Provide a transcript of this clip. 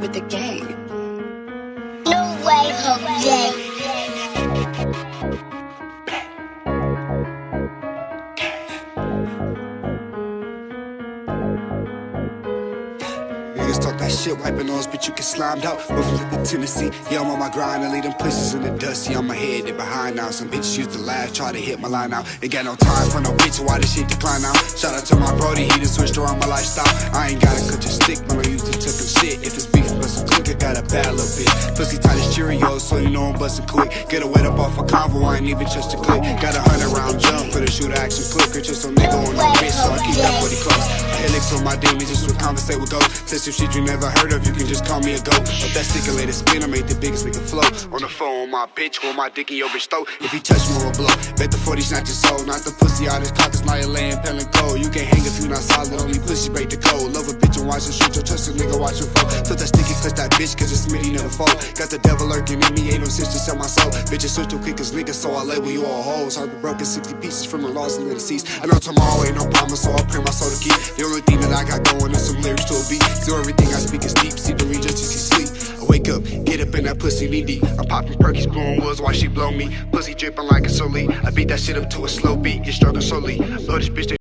with the gang. No way, Jose. Niggas talk that shit, wiping nose, but you get slimed out. Moving to the Tennessee, yeah, I'm on my grind and lead them pussies in the dust. See, I'm ahead, they behind now. Some bitches used to laugh, try to hit my line out. Ain't got no time for no bitch, why this shit decline now? Shout out to my brody, he done switched around my lifestyle. I ain't gotta cut your stick, but I used to took shit. If it's beef, bustin' quick, I got a bad little bitch. Pussy tight as Cheerios, so you know I'm bustin' quick. Get a wet up off a convo, I ain't even trust a click. Got a 100-round jump for the shooter action quicker. Just some nigga on no bitch, so I keep that 40 close. Helix on my demons, just to conversate with ghosts. Said some shit you never heard of, you can just call me a goat. Up that stimulated spin, I made the biggest nigga flow. On the phone, my bitch, hold my dick in your bitch throat. If he touch me, I'll blow. Bet the 40 snatch his soul. Not the pussy out his cock, it's now you're laying pelling cold. You can't hang if you not solid, only pussy break the code. Love a bitch and watch her shoot, your trust a nigga, watch her fall. Took that sticky, clutch that bitch, cause it's Smitty never fall. Got the devil lurking in me, ain't no sense to sell my soul. Bitches switch too quick as niggas, so I label you all hoes. Heart be broken, 60 pieces from the lost and the deceased. I know tomorrow ain't no promise, so I pray my soul to keep. The only thing that I got going is some lyrics to a beat. So everything I speak is deep, see the read just as you sleep. I wake up, get up in that pussy knee deep. I'm popping perkies, blowing woods while she blow me. Pussy dripping like a solely. I beat that shit up to a slow beat, get struggling slowly. Love this bitch,